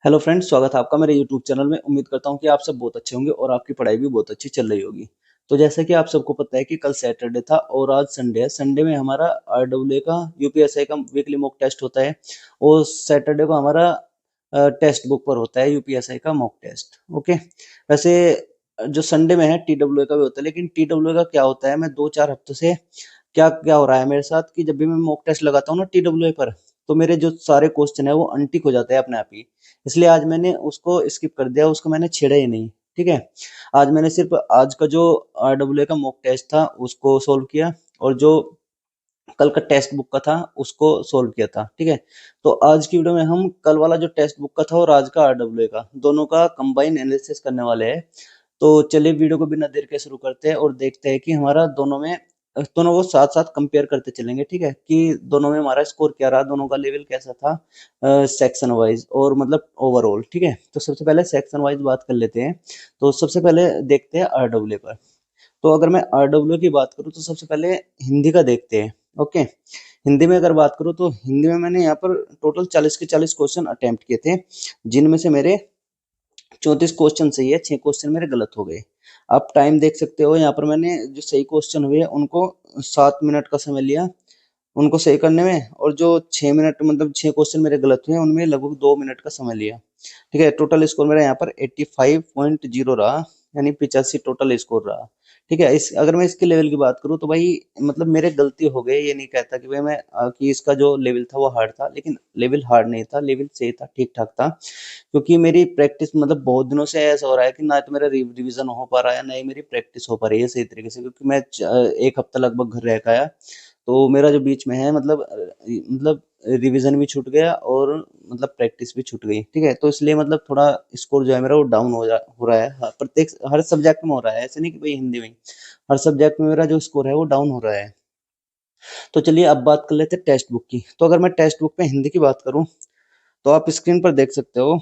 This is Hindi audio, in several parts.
हेलो फ्रेंड्स, स्वागत है आपका मेरे यूट्यूब चैनल में। उम्मीद करता हूँ कि आप सब बहुत अच्छे होंगे और आपकी पढ़ाई भी बहुत अच्छी चल रही होगी। तो जैसा कि आप सबको पता है कि कल सैटरडे था और आज संडे है। संडे में हमारा आरडब्ल्यूए का यूपीएसआई का वीकली मॉक टेस्ट होता है और सैटरडे को हमारा टेक्स्ट बुक पर होता है यूपीएसआई का मॉक टेस्ट। ओके। वैसे जो संडे में है टीडब्ल्यूए का भी होता है, लेकिन टीडब्ल्यूए का क्या होता है, मैं 2-4 हफ्तों से क्या क्या हो रहा है मेरे साथ कि जब भी मैं मॉक टेस्ट लगाता हूँ ना टीडब्ल्यूए पर, तो मेरे जो सारे क्वेश्चन है वो अनटिक हो जाते हैं अपने आप ही। इसलिए आज मैंने उसको स्किप कर दिया, उसको मैंने छेड़ा ही नहीं। ठीक है। आज मैंने सिर्फ आज का जो आरडब्ल्यूए का मॉक टेस्ट था उसको सोल्व किया और जो कल का टेक्स्ट बुक का था उसको सोल्व किया था। ठीक है। तो आज की वीडियो में हम कल वाला जो टेक्स्ट बुक का था और आज का आरडब्ल्यूए का दोनों का कंबाइन एनालिसिस करने वाले हैं। तो चलिए वीडियो को बिना देर के शुरू करते हैं और देखते हैं कि हमारा दोनों को साथ साथ कंपेयर करते चलेंगे। ठीक है, कि दोनों में हमारा स्कोर क्या रहा, दोनों का लेवल कैसा था सेक्शन वाइज और मतलब ओवरऑल। ठीक है, तो सबसे पहले सेक्शन वाइज बात कर लेते हैं। तो सबसे पहले देखते हैं आरडब्ल्यू पर। तो अगर मैं आरडब्ल्यू की बात करूँ तो सबसे पहले हिंदी का देखते हैं। ओके। हिंदी में अगर बात करूँ तो हिंदी में मैंने यहाँ पर टोटल 40 के 40 क्वेश्चन अटेम्प्ट किए थे, जिनमें से मेरे 34 क्वेश्चन सही है, 6 क्वेश्चन मेरे गलत हो गए। आप टाइम देख सकते हो, यहाँ पर मैंने जो सही क्वेश्चन हुए उनको 7 मिनट का समय लिया उनको सही करने में, और जो 6 मिनट मतलब 6 क्वेश्चन मेरे गलत हुए उनमें लगभग 2 मिनट का समय लिया। ठीक है, टोटल स्कोर मेरा यहाँ पर 85.0 रहा, यानी 85 टोटल स्कोर रहा। ठीक है, इस अगर मैं इसके लेवल की बात करूँ तो भाई मतलब मेरे गलती हो गई, ये नहीं कहता कि भाई मैं कि इसका जो लेवल था वो हार्ड था, लेकिन लेवल हार्ड नहीं था, लेवल सही था, ठीक ठाक था। क्योंकि मेरी प्रैक्टिस मतलब बहुत दिनों से ऐसा हो रहा है कि ना तो मेरा रिवीजन हो पा रहा है, ना ही मेरी प्रैक्टिस हो पा रही है सही तरीके से, क्योंकि मैं 1 हफ्ता लगभग घर रह के आया। तो मेरा जो बीच में है मतलब रिवीजन भी छूट गया और मतलब प्रैक्टिस भी छूट गई। ठीक है, तो इसलिए मतलब थोड़ा स्कोर जो है मेरा वो डाउन हो रहा है। प्रत्येक हर सब्जेक्ट में हो रहा है, ऐसे नहीं कि भाई हिंदी में ही। हर सब्जेक्ट में मेरा जो स्कोर है वो डाउन हो रहा है। तो चलिए अब बात कर लेते हैं टेक्स्ट बुक की। तो अगर मैं टेक्स्ट बुक में हिंदी की बात करूँ तो आप स्क्रीन पर देख सकते हो,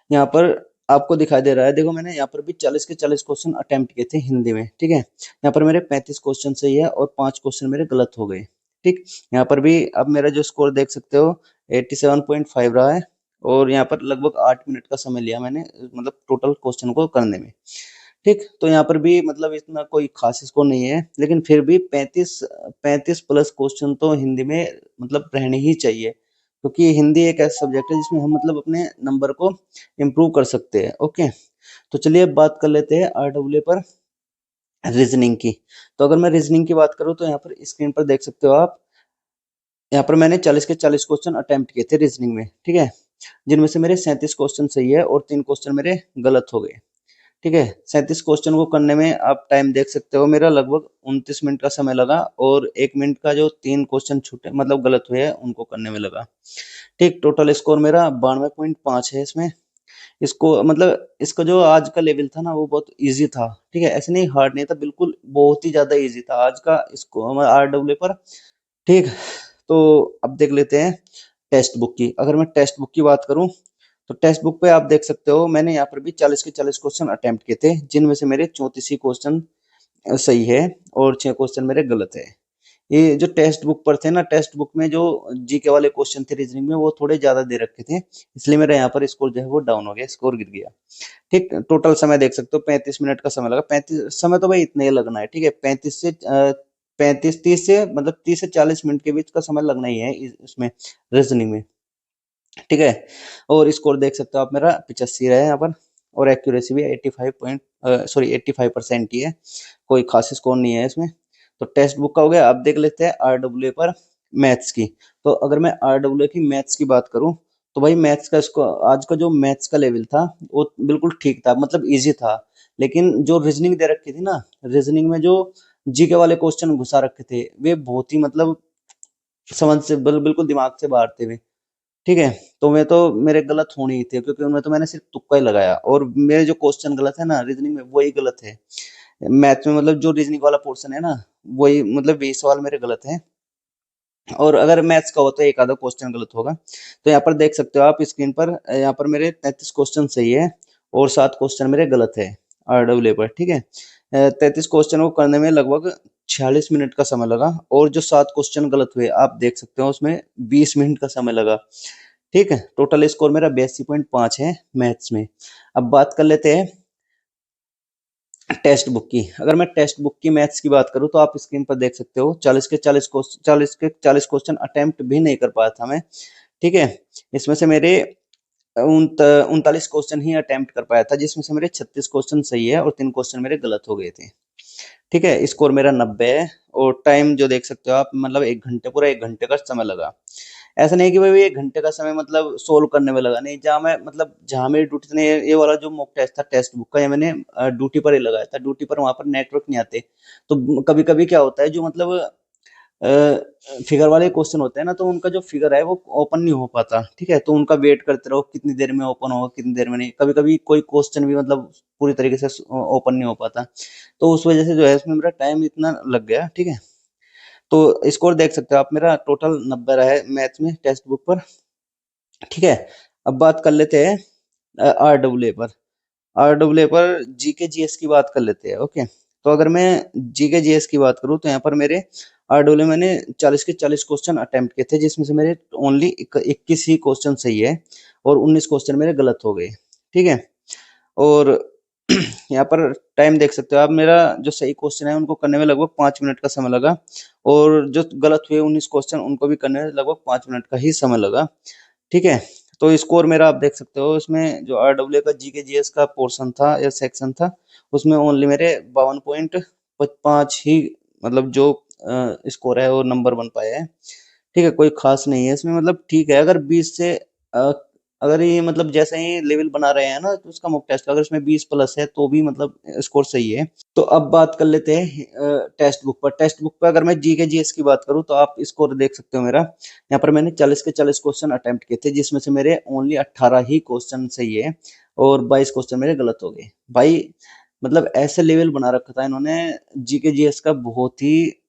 यहाँ पर आपको दिखाई दे रहा है। देखो मैंने यहाँ पर भी 40 के 40 क्वेश्चन अटेम्प्ट किए थे हिंदी में। ठीक है, यहाँ पर मेरे 35 क्वेश्चन सही है और 5 क्वेश्चन मेरे गलत हो गए। ठीक, यहाँ पर भी अब मेरा जो स्कोर देख सकते हो 87.5 रहा है, और यहाँ पर लगभग 8 मिनट का समय लिया मैंने मतलब टोटल क्वेश्चन को करने में। ठीक, तो यहाँ पर भी मतलब इतना कोई खास स्कोर नहीं है, लेकिन फिर भी 35 प्लस क्वेश्चन तो हिंदी में मतलब रहने ही चाहिए, क्योंकि हिंदी एक ऐसा सब्जेक्ट है जिसमें हम मतलब अपने नंबर को इम्प्रूव कर सकते हैं। ओके। तो चलिए अब बात कर लेते हैं आरडब्ल्यू पर रीजनिंग की। तो अगर मैं रीजनिंग की बात करूँ तो यहाँ पर स्क्रीन पर देख सकते हो आप, यहाँ पर मैंने 40 के 40 क्वेश्चन अटेम्प्ट किए थे रीजनिंग में। ठीक है, जिनमें से मेरे 37 क्वेश्चन सही है और 3 क्वेश्चन मेरे गलत हो गए। ठीक है, 37 क्वेश्चन को करने में आप टाइम देख सकते हो, मेरा लगभग 29 मिनट का समय लगा, और 1 मिनट का जो 3 क्वेश्चन छूटे मतलब गलत हुए हैं उनको करने में लगा। ठीक, टोटल स्कोर मेरा 92.5 है इसमें। इसको मतलब इसका जो आज का लेवल था ना वो बहुत इजी था। ठीक है, ऐसे नहीं हार्ड नहीं था, बिल्कुल बहुत ही ज्यादा इजी था आज का इसको आरडब्ल्यू पर। ठीक, तो अब देख लेते हैं टेक्स्ट बुक की। अगर मैं टेक्स्ट बुक की बात करूं तो टेक्स्ट बुक पे आप देख सकते हो मैंने यहाँ पर भी 40 के 40 क्वेश्चन अटेम्प्ट किए थे, जिनमें से मेरे 34 ही क्वेश्चन सही है और 6 क्वेश्चन मेरे गलत है। ये जो टेक्स्ट बुक पर थे ना, टेक्स्ट बुक में जो जीके वाले क्वेश्चन थे रीजनिंग में वो थोड़े ज्यादा दे रखे थे, इसलिए मेरा यहाँ पर स्कोर जो है वो डाउन हो गया, स्कोर गिर गया। ठीक, टोटल समय देख सकते हो 35 मिनट का समय लगा। 35 समय तो भाई इतना ही लगना है। ठीक है, 30 से मतलब 30 से 40 मिनट के बीच का समय लगना ही है इसमें रीजनिंग में। ठीक है, और स्कोर देख सकते हो आप, मेरा 85 रहा है यहाँ पर, और एक्यूरेसी भी 85% ही है, कोई खास स्कोर नहीं है इसमें। तो टेक्स्ट बुक का हो गया। अब देख लेते हैं आरडब्ल्यू पर मैथ्स की। तो अगर मैं आरडब्ल्यू की मैथ्स की बात करूं तो भाई मैथ्स का इसको आज का जो मैथ्स का लेवल था वो बिल्कुल ठीक था, मतलब इजी था। लेकिन जो रीजनिंग दे रखी थी ना, रीजनिंग में जो जीके वाले क्वेश्चन घुसा रखे थे वे बहुत ही मतलब समझ से बिल्कुल दिमाग से बाहर थे वे। ठीक है, तो मैं तो मेरे गलत होने ही थे, क्योंकि उनमें तो मैंने सिर्फ तुक्का ही लगाया, और मेरे जो क्वेश्चन गलत है ना रीजनिंग में वही गलत है। मैथ में मतलब जो रीजनिंग वाला पोर्शन है ना वही मतलब 20 सवाल मेरे गलत हैं, और अगर मैथ्स का हो तो एक आधा क्वेश्चन गलत होगा। तो यहाँ पर देख सकते हो आप स्क्रीन पर, यहाँ पर मेरे 33 क्वेश्चन सही है और 7 क्वेश्चन मेरे गलत है आरडब्ल्यू पर। ठीक है, 33 क्वेश्चन को करने में लगभग 46 मिनट का समय लगा, और जो 7 क्वेश्चन गलत हुए आप देख सकते हो उसमें 20 मिनट का समय लगा। ठीक है, टोटल स्कोर मेरा 82.5 है मैथ्स में। अब बात कर लेते हैं टेक्स्ट बुक की। अगर मैं टेक्स्ट बुक की मैथ्स की बात करूं तो आप स्क्रीन पर देख सकते हो 40 के 40 अटेम्प्ट भी नहीं कर पाया था मैं। ठीक है, इसमें से मेरे 39 क्वेश्चन ही अटेम्प्ट कर पाया था, जिसमें से मेरे 36 क्वेश्चन सही है और 3 क्वेश्चन मेरे गलत हो गए थे। ठीक है, स्कोर मेरा 90 है और टाइम जो देख सकते हो आप, मतलब 1 घंटे, पूरा 1 घंटे का समय लगा। ऐसा नहीं कि भाई 1 घंटे का समय मतलब सोल्व करने में लगा, नहीं, जहाँ मैं मतलब जहाँ मेरी ड्यूटी थी, ये वाला जो मॉक टेस्ट था टेक्स्ट बुक का, ये मैंने ड्यूटी पर ही लगाया था। ड्यूटी पर वहां पर नेटवर्क नहीं आते, तो कभी कभी क्या होता है, जो मतलब फिगर वाले क्वेश्चन होते हैं ना, तो उनका जो फिगर है वो ओपन नहीं हो पाता। ठीक है, तो उनका वेट करते रहो कितनी देर में ओपन होगा, कितनी देर में नहीं। कभी कभी कोई क्वेश्चन भी मतलब पूरी तरीके से ओपन नहीं हो पाता, तो उस वजह से जो है इसमें मेरा टाइम इतना लग गया। ठीक है, तो स्कोर देख सकते हो आप, मेरा टोटल 90 रहा है मैथ में टेक्स्ट बुक पर। ठीक है, अब बात कर लेते हैं आरडब्ल्यूए पर। आरडब्ल्यूए पर जीके जीएस की बात कर लेते हैं। ओके, तो अगर मैं जीके जीएस की बात करूं तो यहाँ पर मेरे आरडब्ल्यू मैंने 40 के 40 क्वेश्चन अटेम्प्ट किए थे, जिसमें से मेरे ओनली 21 ही क्वेश्चन सही है और 19 क्वेश्चन मेरे गलत हो गए। ठीक है, और यहाँ पर टाइम देख सकते हो आप, मेरा जो सही क्वेश्चन है उनको करने में लगभग 5 मिनट का समय लगा, और जो गलत हुए 19 क्वेश्चन उनको भी करने में लगभग 5 मिनट का ही समय लगा। ठीक है, तो स्कोर मेरा आप देख सकते हो, इसमें जो आरडब्ल्यू का जीके जीएस का पोर्शन था या सेक्शन था, उसमें ओनली मेरे 52.5 ही मतलब जो स्कोर है वो नंबर बन पाया है। ठीक है, कोई खास नहीं है इसमें, मतलब ठीक है। अगर 20 से अगर ये मतलब जैसे ही लेवल बना रहे हैं ना, तो उसका मॉक टेस्ट अगर इसमें 20 प्लस है तो भी मतलब स्कोर सही है। तो अब बात कर लेते हैं टेक्स्ट बुक पर। टेक्स्ट बुक पर अगर मैं जी के जीएस की बात करूं तो आप स्कोर देख सकते हो मेरा। यहाँ पर मैंने 40 के 40 क्वेश्चन अटेम्प्ट किए थे, जिसमें से मेरे ओनली 18 ही क्वेश्चन सही है और 22 क्वेश्चन मेरे गलत हो गए भाई। मतलब ऐसे लेवल बना रखा था इन्होंने जी के जीएस का, बहुत ही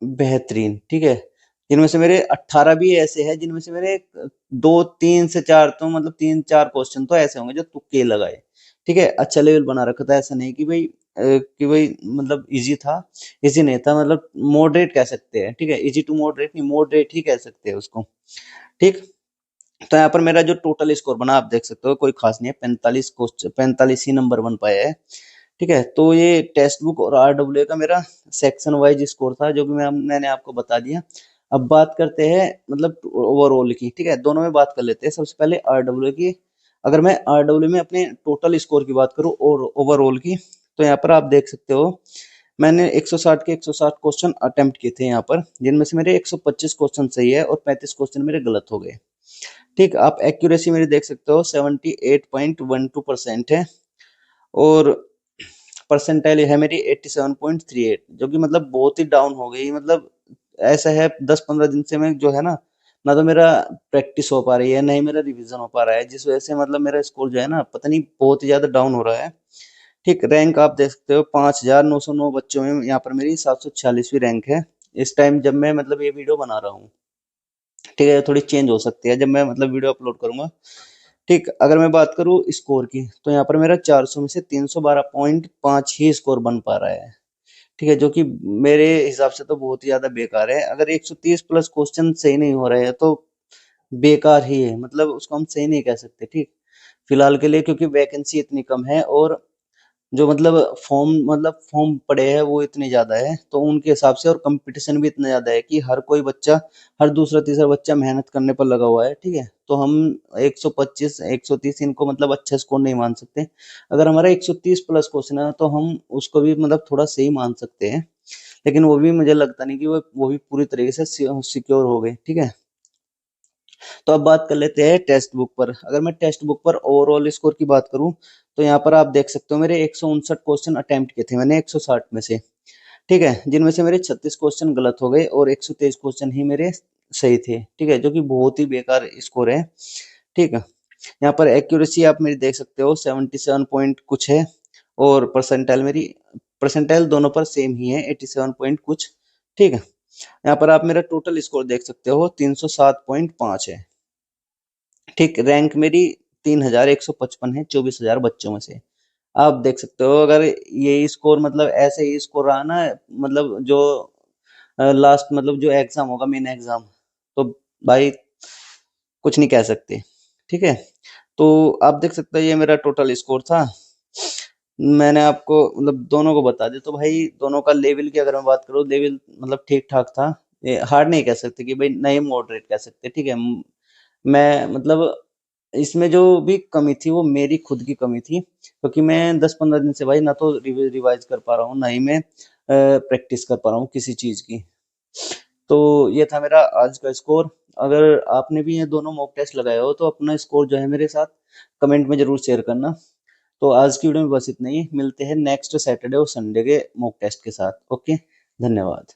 बेहतरीन। ठीक है, जिनमें से मेरे 18 भी ऐसे हैं जिनमें से मेरे दो तीन से चार, तो मतलब 3-4 क्वेश्चन तो ऐसे होंगे जो तुक्के लगाए। ठीक है, अच्छा लेवल बना रखा था, ऐसा नहीं कि भाई मतलब इजी था। इजी नहीं था, मतलब मॉडरेट कह सकते हैं। ठीक है, इजी टू मॉडरेट नहीं, मॉडरेट ही कह सकते हैं उसको। ठीक, तो यहाँ पर मेरा जो टोटल स्कोर बना आप देख सकते हो, कोई खास नहीं है, 45 ही नंबर बन पाया है। ठीक है, तो ये टेक्स्ट बुक और आरडब्ल्यू का मेरा सेक्शन वाइज स्कोर था, जो कि मैंने आपको बता दिया। अब बात करते हैं मतलब ओवरऑल की। ठीक है, दोनों में बात कर लेते हैं। सबसे पहले आरडब्ल्यू की। अगर मैं आरडब्ल्यू में अपने टोटल स्कोर की बात करूं और ओवरऑल की, तो यहाँ पर आप देख सकते हो मैंने 160 के 160 क्वेश्चन अटेम्प्ट किए थे यहाँ पर, जिनमें से मेरे 125 क्वेश्चन सही है और 35 क्वेश्चन मेरे गलत हो गए। ठीक, आप एक्यूरेसी मेरी देख सकते हो 78.12% है, और परसेंटाइल है मेरी 87.38, जो कि मतलब बहुत ही डाउन हो गई। मतलब ऐसा है 10-15 दिन से मैं जो है ना तो मेरा प्रैक्टिस हो पा रही है, ना ही मेरा रिवीजन हो पा रहा है, जिस वजह से मतलब मेरा स्कोर जो है ना, पता नहीं बहुत ही ज्यादा डाउन हो रहा है। ठीक, रैंक आप देख सकते हो 5,909 बच्चों में यहाँ पर मेरी 746वीं रैंक है इस टाइम, जब मैं मतलब ये वीडियो बना रहा हूँ। ठीक है, थोड़ी चेंज हो सकती है जब मैं मतलब वीडियो अपलोड करूंगा। ठीक, अगर मैं बात करूँ स्कोर की, तो यहाँ पर मेरा 400 में से 312.5 ही स्कोर बन पा रहा है। ठीक है, जो कि मेरे हिसाब से तो बहुत ही ज्यादा बेकार है। अगर 130 प्लस क्वेश्चन सही नहीं हो रहे हैं तो बेकार ही है, मतलब उसको हम सही नहीं कह सकते। ठीक, फिलहाल के लिए, क्योंकि वैकेंसी इतनी कम है और जो मतलब फॉर्म पड़े हैं वो इतने ज्यादा है, तो उनके हिसाब से, और कंपटीशन भी इतना ज्यादा है कि हर कोई बच्चा, हर दूसरा तीसरा बच्चा मेहनत करने पर लगा हुआ है। ठीक है, तो हम 125 130 इनको मतलब अच्छा स्कोर नहीं मान सकते। अगर हमारा 130 प्लस क्वेश्चन है तो हम उसको भी मतलब थोड़ा सही मान सकते हैं, लेकिन वो भी मुझे लगता नहीं कि वो भी पूरी तरीके से सिक्योर हो गए। ठीक है, तो अब बात कर लेते हैं टेक्स्ट बुक पर। अगर मैं टेक्स्ट बुक पर ओवरऑल स्कोर की बात करूं, तो यहाँ पर आप देख सकते हो मेरे 159 क्वेश्चन अटेम्प्ट किए थे मैंने 160 में से। ठीक है, जिनमें से मेरे 36 क्वेश्चन गलत हो गए और 123 क्वेश्चन ही मेरे सही थे। ठीक है, जो कि बहुत ही बेकार स्कोर है। ठीक है, यहाँ पर एक्यूरेसी आप मेरी देख सकते हो 77 पॉइंट कुछ है, और परसेंटाइल दोनों पर सेम ही है, 87 पॉइंट कुछ। ठीक है, यहाँ पर आप मेरा टोटल स्कोर देख सकते हो 307.5 है। ठीक, रैंक मेरी 3,155 है 24,000 बच्चों में से। आप देख सकते हो, अगर ये स्कोर मतलब ऐसे ही स्कोर रहा ना, मतलब जो लास्ट मतलब जो एग्जाम होगा मेन एग्जाम, तो भाई कुछ नहीं कह सकते। ठीक है, तो आप देख सकते हैं ये मेरा टोटल स्कोर था। मैंने आपको मतलब दोनों को बता दिया, तो भाई दोनों का लेवल की अगर मैं बात करूँ, लेवल मतलब ठीक ठाक था। ये हार्ड नहीं कह सकते कि भाई, नहीं मॉडरेट कह सकते। ठीक है, मैं मतलब इसमें जो भी कमी थी वो मेरी खुद की कमी थी, क्योंकि मैं 10-15 दिन से भाई ना तो रिवाइज कर पा रहा हूँ, ना ही मैं प्रैक्टिस कर पा रहा हूँ किसी चीज की। तो ये था मेरा आज का स्कोर। अगर आपने भी ये दोनों मॉक टेस्ट लगाए हो तो अपना स्कोर जो है मेरे साथ कमेंट में जरूर शेयर करना। तो आज की वीडियो में बस इतना ही, मिलते हैं नेक्स्ट सैटरडे और संडे के मॉक टेस्ट के साथ। ओके, धन्यवाद।